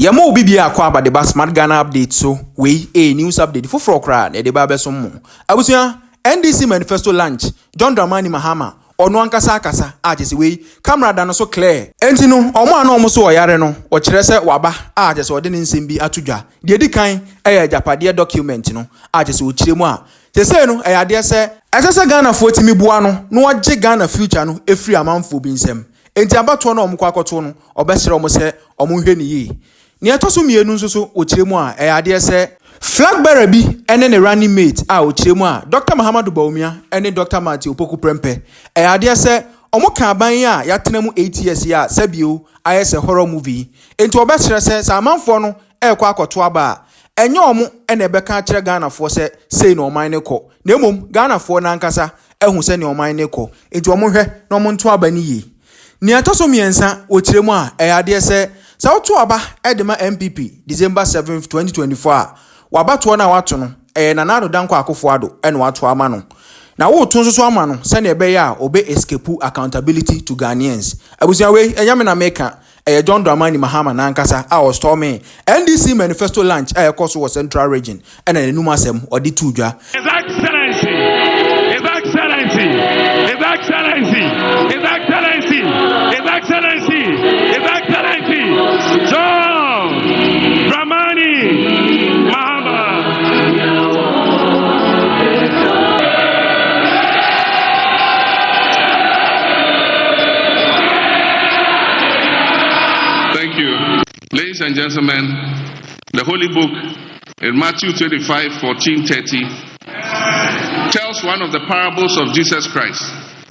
Yamo Bibia Kwaba the Basmat Ghana update so we a news update for Frokra ne de Babesomo. Abusia NDC Manifesto launch John Dramani Mahama ono ankasa akasa agese we camera da no so clear. Enti no omo ana omo so oyare no o kire se waba agese ode ne nsem bi atodwa. De di kan Agyapadeɛ document no agese o kire mu a. Te say no ade se asese Ghana fo timi bua no ogye Ghana future no efri amanfo bi nsem. Enti abato no omo kwakoto no obesere omo se omo hwe ni yi. Ni atoso mienu nso so ochiremu a ade se flag bearer bi ene ne running mate a ochiremu a Dr. Mahama ene Dr. Matthew Opoku Prempe ade se omo ka ban a yatenam 8 years ya sabio ayese horror movie enti obesere se samanfo no ekwa akoto aba enye omo ene ebeka kire Ghana fo se sei no oman ne kọ na emom Ghana fo na nkasa ehu se ne oman ne kọ enti omo hwe na omo nto aba ni yi ni atoso miensa ochiremu a ade se Sautu aba edema MPP December 7th 2024 wabato na wato no nanado danko akofo ene wato ama no na wo to nso ama no se na ebe ya obe escape accountability to Ghanaians abusia we enyame na meka John Dramani Mahama na nkasa a o storming NDC Manifesto launch koso wo Central Region ene enum asem odi tudwa His Excellency His Excellency His Excellency His Excellency His Excellency His Excellency John Dramani Mahama. Thank you. Ladies and gentlemen, the Holy Book in Matthew 25, 14, 30 tells one of the parables of Jesus Christ.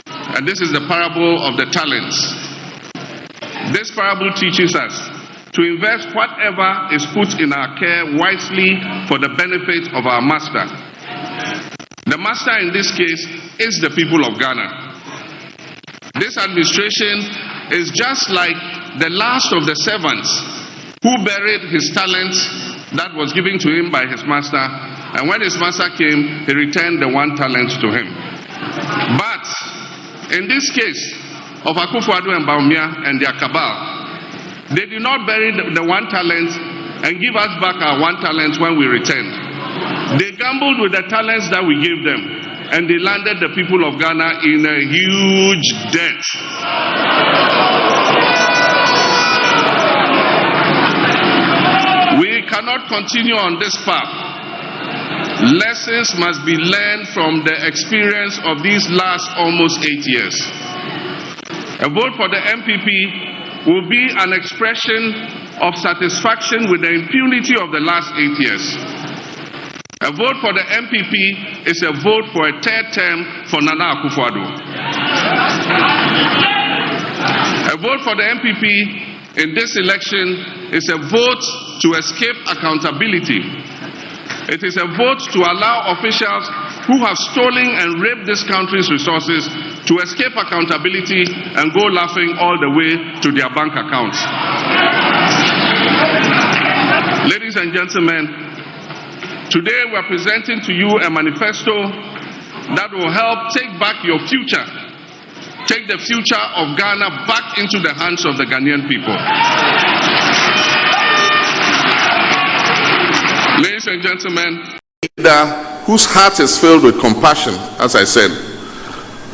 And this is the parable of the talents. This parable teaches us to invest whatever is put in our care wisely for the benefit of our master. The master in this case is the people of Ghana. This administration is just like the last of the servants who buried his talents that was given to him by his master, and when his master came, he returned the 1 talent to him. But in this case of Akufo-Addo and Bawumia and their cabal, they did not bury the 1 talent and give us back our 1 talent when we returned. They gambled with the talents that we gave them, and they landed the people of Ghana in a huge debt. We cannot continue on this path. Lessons must be learned from the experience of these last almost 8 years. A vote for the MPP will be an expression of satisfaction with the impunity of the last 8 years. A vote for the MPP is a vote for a 3rd term for Nana Akufo-Addo. A vote for the MPP in this election is a vote to escape accountability. It is a vote to allow officials who have stolen and raped this country's resources to escape accountability and go laughing all the way to their bank accounts. Ladies and gentlemen, today we are presenting to you a manifesto that will help take back your future. Take the future of Ghana back into the hands of the Ghanaian people. Ladies and gentlemen, a leader whose heart is filled with compassion, as I said,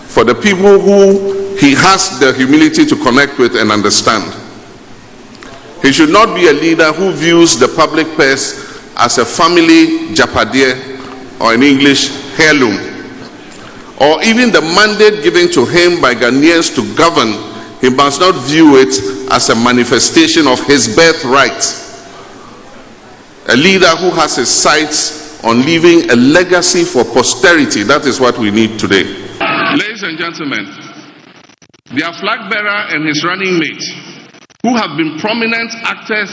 for the people who he has the humility to connect with and understand. He should not be a leader who views the public purse as a family Agyapadeɛ, or in English, heirloom, or even the mandate given to him by Ghanaians to govern. He must not view it as a manifestation of his birthright. A leader who has his sights on leaving a legacy for posterity. That is what we need today. Ladies and gentlemen, their flag bearer and his running mate, who have been prominent actors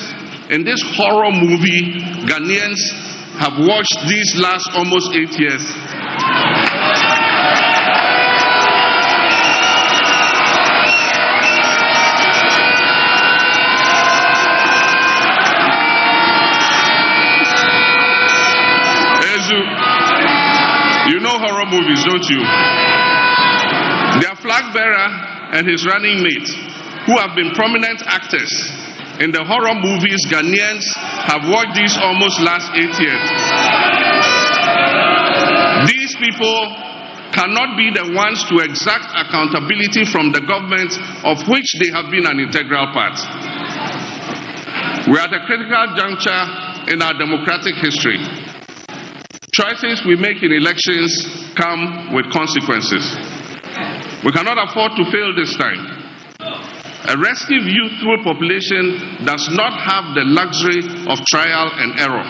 in this horror movie Ghanaians have watched these last almost 8 years, you know horror movies, don't you? Their flag bearer and his running mate, who have been prominent actors in the horror movies Ghanaians have watched these almost last 8 years. These people cannot be the ones to exact accountability from the government of which they have been an integral part. We are at a critical juncture in our democratic history. Choices we make in elections come with consequences. We cannot afford to fail this time. A restive youthful population does not have the luxury of trial and error.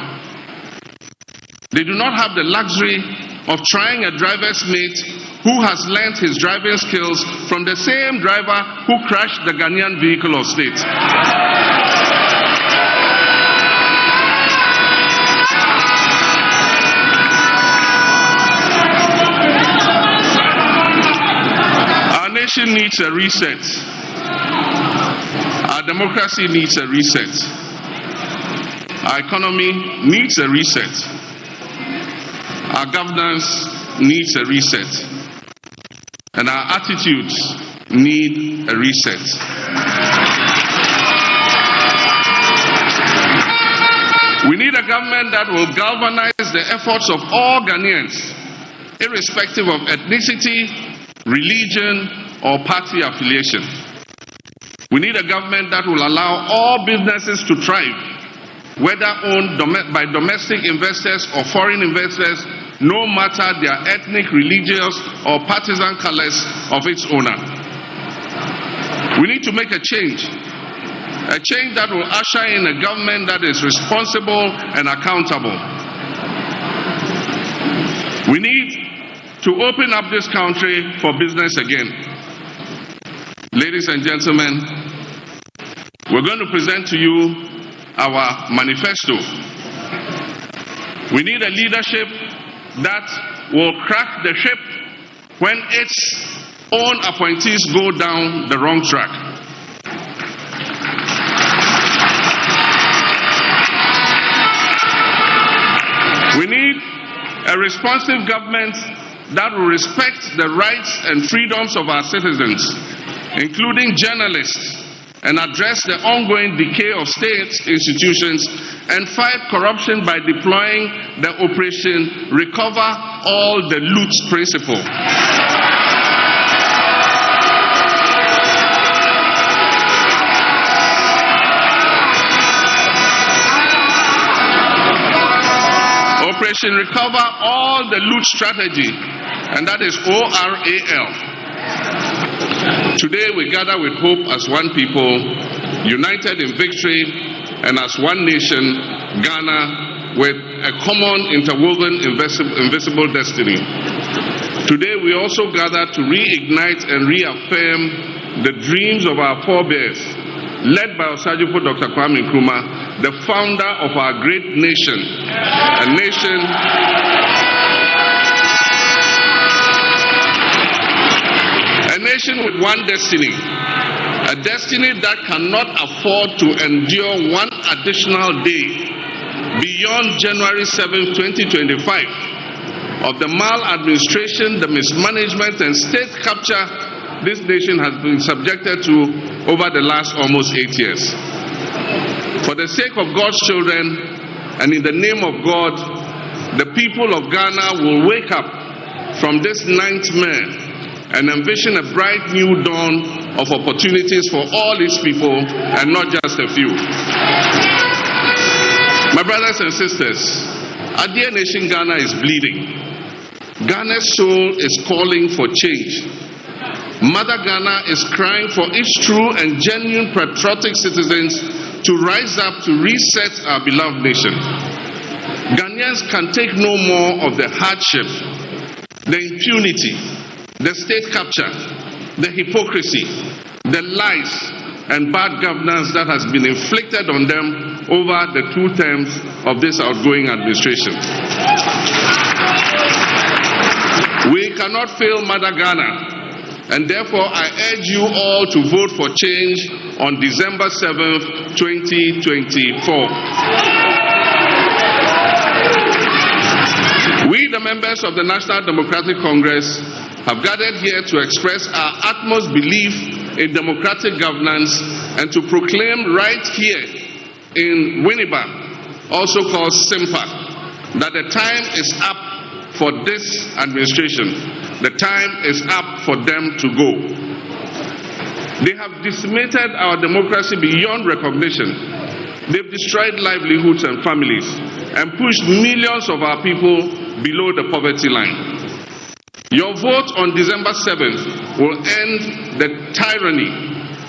They do not have the luxury of trying a driver's mate who has learnt his driving skills from the same driver who crashed the Ghanaian vehicle of state. Our nation needs a reset. Our democracy needs a reset. Our economy needs a reset. Our governance needs a reset. And our attitudes need a reset. We need a government that will galvanize the efforts of all Ghanaians, irrespective of ethnicity, religion, or party affiliation. We need a government that will allow all businesses to thrive, whether owned by domestic investors or foreign investors, no matter their ethnic, religious, or partisan colors of its owner. We need to make a change that will usher in a government that is responsible and accountable. We need to open up this country for business again. Ladies and gentlemen, we're going to present to you our manifesto. We need a leadership that will crack the ship when its own appointees go down the wrong track. We need a responsive government that will respect the rights and freedoms of our citizens, including journalists, and address the ongoing decay of state institutions and fight corruption by deploying the Operation Recover All the Loot principle. Operation Recover All the Loot strategy, and that is ORAL. Today we gather with hope as one people, united in victory, and as one nation, Ghana, with a common interwoven invisible destiny. Today we also gather to reignite and reaffirm the dreams of our forebears, led by Osagyefo Dr. Kwame Nkrumah, the founder of our great nation, a nation with one destiny, a destiny that cannot afford to endure one additional day beyond January 7, 2025 of the maladministration, the mismanagement, and state capture this nation has been subjected to over the last almost 8 years. For the sake of God's children and in the name of God, the people of Ghana will wake up from this nightmare and envision a bright new dawn of opportunities for all its people and not just a few. My brothers and sisters, our dear nation Ghana is bleeding. Ghana's soul is calling for change. Mother Ghana is crying for its true and genuine patriotic citizens to rise up to reset our beloved nation. Ghanaians can take no more of the hardship, the impunity, the state capture, the hypocrisy, the lies, and bad governance that has been inflicted on them over the 2 terms of this outgoing administration. We cannot fail Mother Ghana, and therefore I urge you all to vote for change on December 7th, 2024. We, the members of the National Democratic Congress, have gathered here to express our utmost belief in democratic governance and to proclaim right here in Winneba, also called Simpa, that the time is up for this administration. The time is up for them to go. They have decimated our democracy beyond recognition. They've destroyed livelihoods and families and pushed millions of our people below the poverty line. Your vote on December 7th will end the tyranny.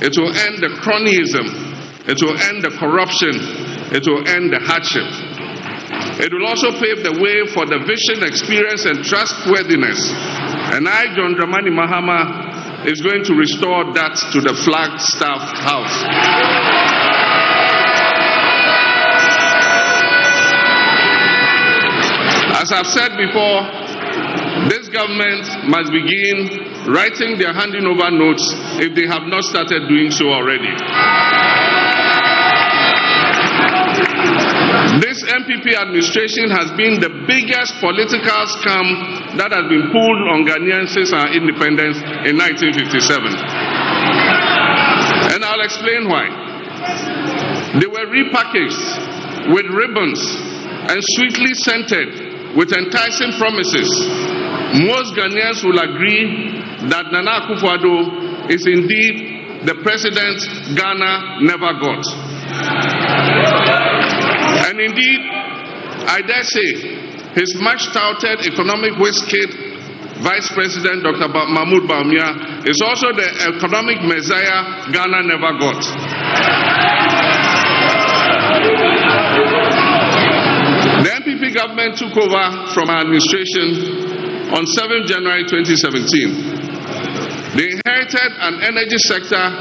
It will end the cronyism. It will end the corruption. It will end the hardship. It will also pave the way for the vision, experience, and trustworthiness. And I, John Dramani Mahama, is going to restore that to the Flagstaff House. As I've said before, this government must begin writing their handing over notes if they have not started doing so already. This MPP administration has been the biggest political scam that has been pulled on Ghanaians since our independence in 1957. And I'll explain why. They were repackaged with ribbons and sweetly scented with enticing promises. Most Ghanaians will agree that Nana Akufo-Addo is indeed the president Ghana never got. And indeed, I dare say, his much-touted economic whiz-kid, Vice President Dr. Mahmoud Bawumia, is also the economic messiah Ghana never got. The NPP government took over from our administration on 7th January 2017. They inherited an energy sector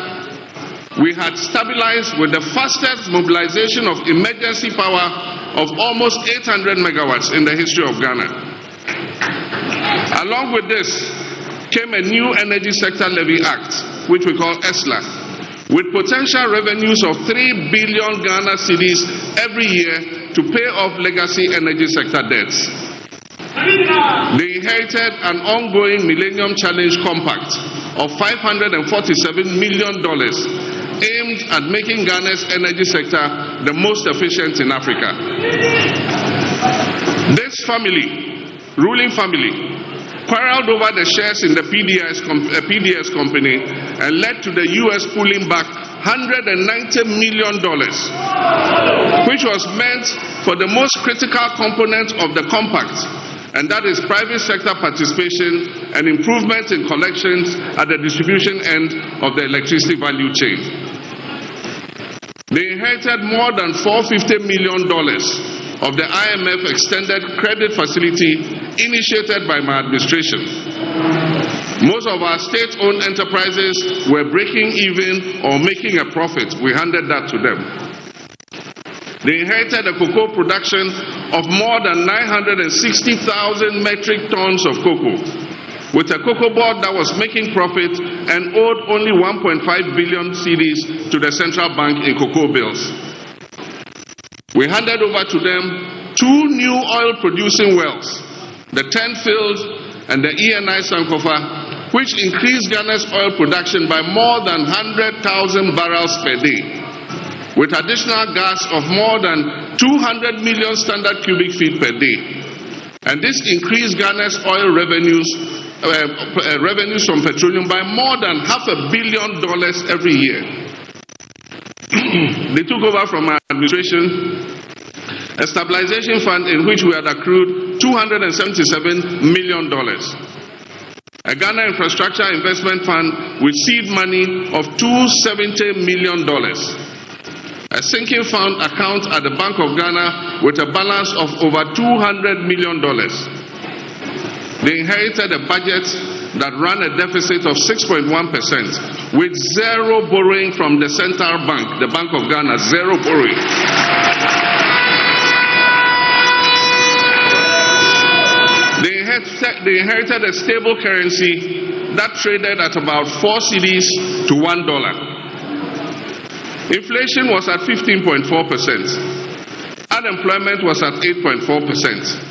we had stabilized with the fastest mobilization of emergency power of almost 800 megawatts in the history of Ghana. Along with this came a new Energy Sector Levy Act, which we call ESLA, with potential revenues of 3 billion Ghana cedis every year to pay off legacy energy sector debts. They inherited an ongoing Millennium Challenge Compact of $547 million aimed at making Ghana's energy sector the most efficient in Africa. This ruling family, quarreled over the shares in the PDS company and led to the US pulling back $190 million, which was meant for the most critical component of the compact, and that is private sector participation and improvement in collections at the distribution end of the electricity value chain. They inherited more than $450 million of the IMF extended credit facility initiated by my administration. Most of our state-owned enterprises were breaking even or making a profit. We handed that to them. They inherited a cocoa production of more than 960,000 metric tons of cocoa, with a cocoa board that was making profit and owed only 1.5 billion cedis to the central bank in cocoa bills. We handed over to them 2 new oil-producing wells, the 10 Field and the ENI Sankofa, which increased Ghana's oil production by more than 100,000 barrels per day, with additional gas of more than 200 million standard cubic feet per day. And this increased Ghana's oil revenues from petroleum by more than $500 million every year. They took over from our administration a stabilization fund in which we had accrued $277 million. A Ghana Infrastructure Investment Fund with seed money of $270 million. A sinking fund account at the Bank of Ghana with a balance of over $200 million. They inherited a budget that ran a deficit of 6.1% with zero borrowing from the central bank, the Bank of Ghana, zero borrowing. They inherited a stable currency that traded at about 4 cedis to $1. Inflation was at 15.4%. Unemployment was at 8.4%.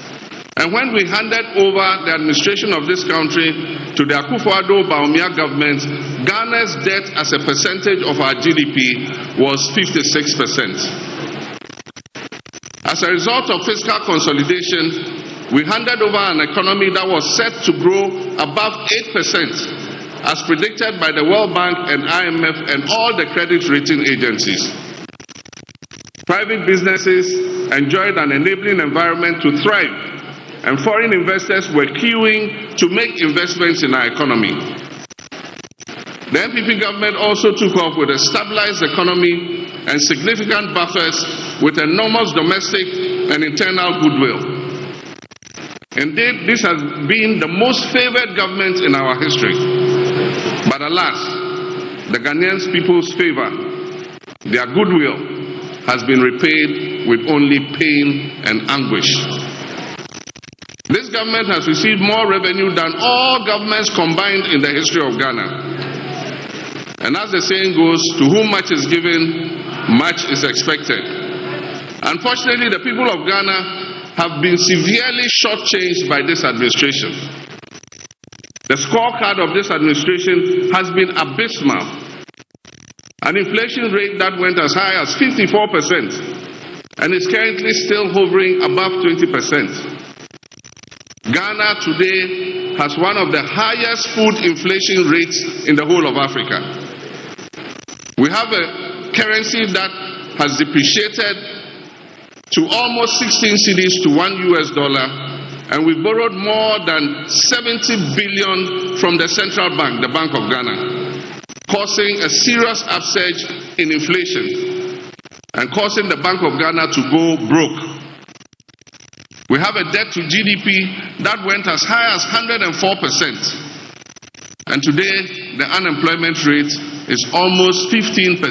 And when we handed over the administration of this country to the Akufo-Addo-Bawumia government, Ghana's debt as a percentage of our GDP was 56%. As a result of fiscal consolidation, we handed over an economy that was set to grow above 8%, as predicted by the World Bank and IMF and all the credit rating agencies. Private businesses enjoyed an enabling environment to thrive, and foreign investors were queuing to make investments in our economy. The NPP government also took off with a stabilized economy and significant buffers with enormous domestic and internal goodwill. Indeed, this has been the most favored government in our history. But alas, the Ghanaian people's favor, their goodwill, has been repaid with only pain and anguish. This government has received more revenue than all governments combined in the history of Ghana. And as the saying goes, to whom much is given, much is expected. Unfortunately, the people of Ghana have been severely shortchanged by this administration. The scorecard of this administration has been abysmal. An inflation rate that went as high as 54% and is currently still hovering above 20%. Ghana today has one of the highest food inflation rates in the whole of Africa. We have a currency that has depreciated to almost 16 cedis to $1, and we borrowed more than 70 billion from the central bank, the Bank of Ghana, causing a serious upsurge in inflation and causing the Bank of Ghana to go broke. We have a debt to GDP that went as high as 104%. And today, the unemployment rate is almost 15%,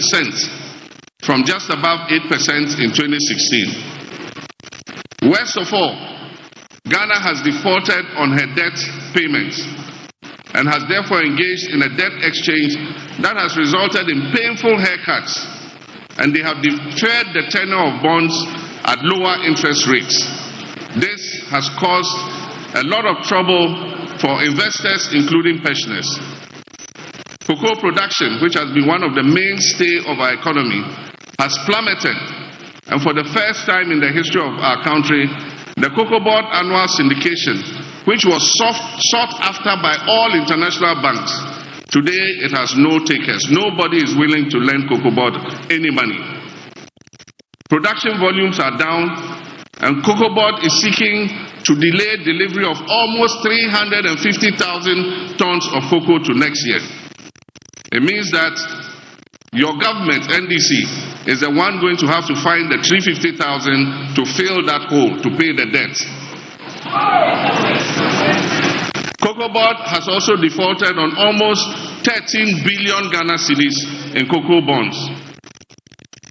from just above 8% in 2016. Worst of all, Ghana has defaulted on her debt payments and has therefore engaged in a debt exchange that has resulted in painful haircuts, and they have deferred the tenure of bonds at lower interest rates. This has caused a lot of trouble for investors, including pensioners. Cocoa production, which has been one of the mainstay of our economy, has plummeted, and for the first time in the history of our country, the Cocoa Board annual syndication, which was sought after by all international banks, today it has no takers. Nobody is willing to lend Cocoa Board any money. Production volumes are down, and Cocoa Board is seeking to delay delivery of almost 350,000 tons of cocoa to next year. It means that your government, NDC, is the one going to have to find the 350,000 to fill that hole, to pay the debt. Cocoa Board has also defaulted on almost 13 billion Ghana cedis in cocoa bonds.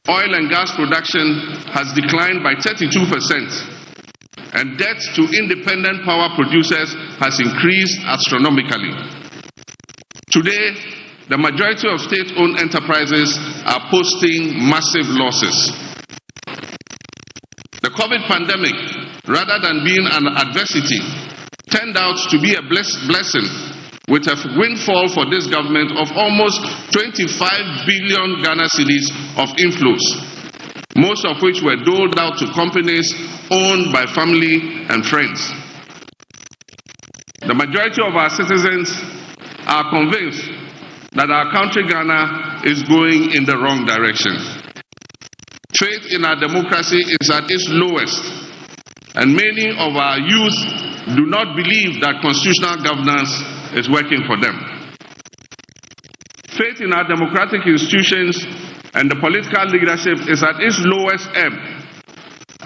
Oil and gas production has declined by 32%, and debt to independent power producers has increased astronomically. Today, the majority of state-owned enterprises are posting massive losses. The COVID pandemic, rather than being an adversity, turned out to be a blessing, with a windfall for this government of almost 25 billion Ghana cedis of inflows, most of which were doled out to companies owned by family and friends. The majority of our citizens are convinced that our country, Ghana, is going in the wrong direction. Faith in our democracy is at its lowest, and many of our youth do not believe that constitutional governance is working for them. Faith in our democratic institutions and the political leadership is at its lowest ebb,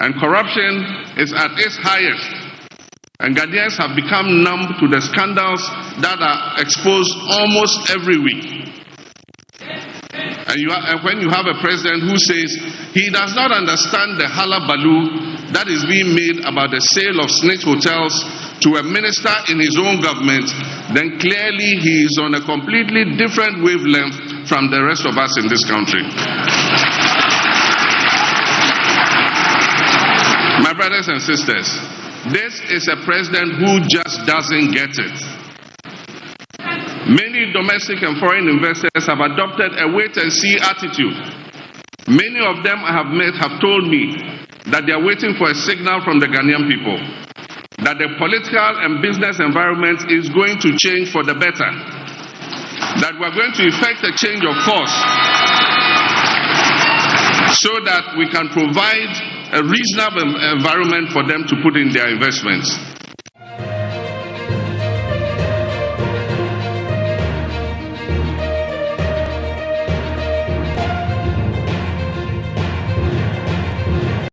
and corruption is at its highest. And Ghanaians have become numb to the scandals that are exposed almost every week. And when you have a president who says he does not understand the hullabaloo that is being made about the sale of snitch hotels to a minister in his own government, then clearly he is on a completely different wavelength from the rest of us in this country. My brothers and sisters, This is a president who just doesn't get it. Many domestic and foreign investors have adopted a wait-and-see attitude. Many of them I have met have told me that they are waiting for a signal from the Ghanaian people that the political and business environment is going to change for the better, that we are going to effect a change of course so that we can provide a reasonable environment for them to put in their investments.